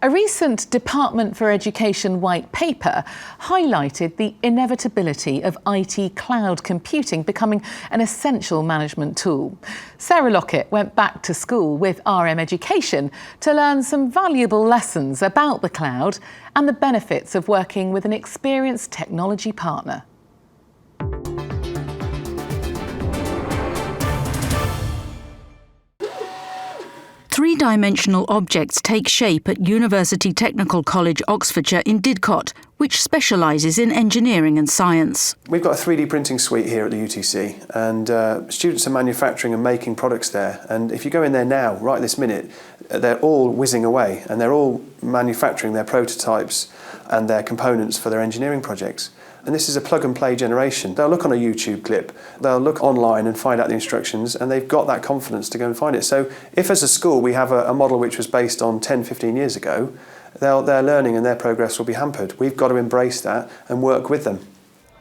A recent Department for Education white paper highlighted the inevitability of IT cloud computing becoming an essential management tool. Sarah Lockett went back to school with RM Education to learn some valuable lessons about the cloud and the benefits of working with an experienced technology partner. Three-dimensional objects take shape at University Technical College, Oxfordshire in Didcot, which specialises in engineering and science. We've got a 3D printing suite here at the UTC, and students are manufacturing and making products there. And if you go in there now, right this minute, they're all whizzing away, and they're all manufacturing their prototypes and their components for their engineering projects. And this is a plug-and-play generation. They'll look on a YouTube clip, they'll look online and find out the instructions, and they've got that confidence to go and find it. So if as a school we have a model which was based on 10, 15 years ago, their learning and their progress will be hampered. We've got to embrace that and work with them.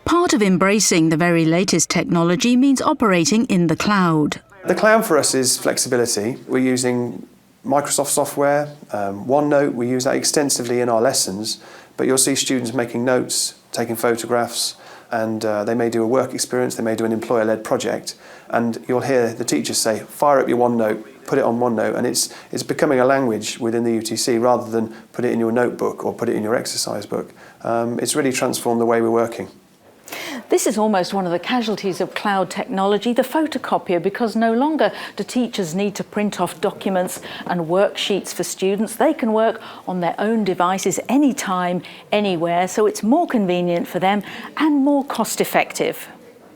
Part of embracing the very latest technology means operating in the cloud. The cloud for us is flexibility. We're using Microsoft software, OneNote, we use that extensively in our lessons, but you'll see students making notes, taking photographs, and they may do a work experience, they may do an employer-led project, and you'll hear the teachers say, fire up your OneNote, put it on OneNote, and it's becoming a language within the UTC rather than put it in your notebook or put it in your exercise book. It's really transformed the way we're working. This is almost one of the casualties of cloud technology, the photocopier, because no longer do teachers need to print off documents and worksheets for students. They can work on their own devices anytime, anywhere, so it's more convenient for them and more cost effective.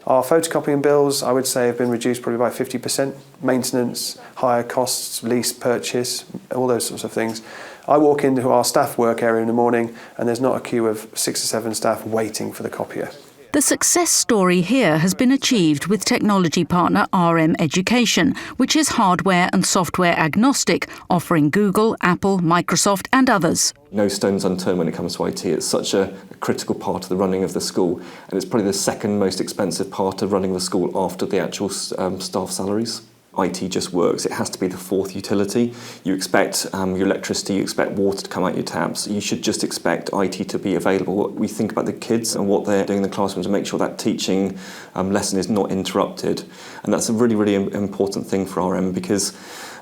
Our photocopying bills, I would say, have been reduced probably by 50%. Maintenance, higher costs, lease purchase, all those sorts of things. I walk into our staff work area in the morning and there's not a queue of 6 or 7 staff waiting for the copier. The success story here has been achieved with technology partner RM Education, which is hardware and software agnostic, offering Google, Apple, Microsoft and others. No stones unturned when it comes to IT. It's such a critical part of the running of the school, and it's probably the second most expensive part of running the school after the actual staff salaries. IT just works. It has to be the fourth utility. You expect your electricity, you expect water to come out your taps. You should just expect IT to be available. We think about the kids and what they're doing in the classroom to make sure that teaching lesson is not interrupted. And that's a really, really important thing for RM, because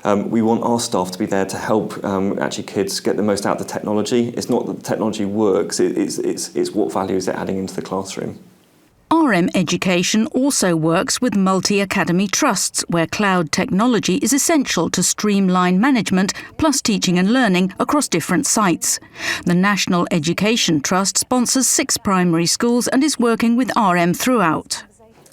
we want our staff to be there to help actually kids get the most out of the technology. It's not that the technology works, it's what values they're adding into the classroom. RM Education also works with multi-academy trusts where cloud technology is essential to streamline management plus teaching and learning across different sites. The National Education Trust sponsors 6 primary schools and is working with RM throughout.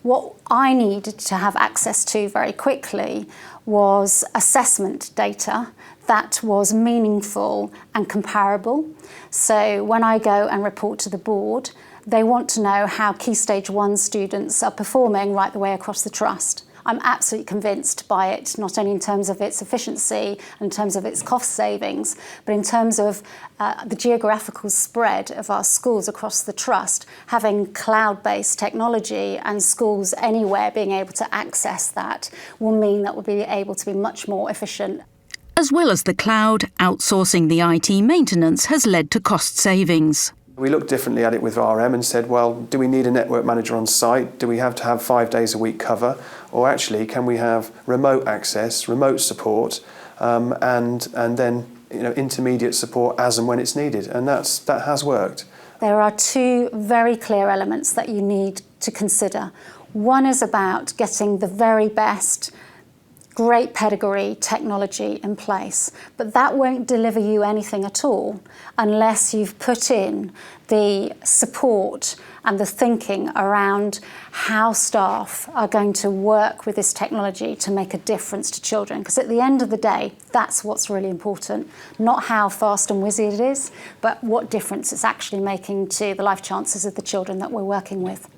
What I needed to have access to very quickly was assessment data that was meaningful and comparable. So when I go and report to the board, they want to know how Key Stage 1 students are performing right the way across the trust. I'm absolutely convinced by it, not only in terms of its efficiency, in terms of its cost savings, but in terms of the geographical spread of our schools across the trust. Having cloud-based technology and schools anywhere being able to access that will mean that we'll be able to be much more efficient. As well as the cloud, outsourcing the IT maintenance has led to cost savings. We looked differently at it with RM and said, well, do we need a network manager on site? Do we have to have 5 days a week cover? Or actually, can we have remote access, remote support, and then intermediate support as and when it's needed? And that has worked. There are 2 very clear elements that you need to consider. One is about getting the very best great pedigree technology in place, but that won't deliver you anything at all unless you've put in the support and the thinking around how staff are going to work with this technology to make a difference to children. Because at the end of the day, that's what's really important. Not how fast and whizzy it is, but what difference it's actually making to the life chances of the children that we're working with.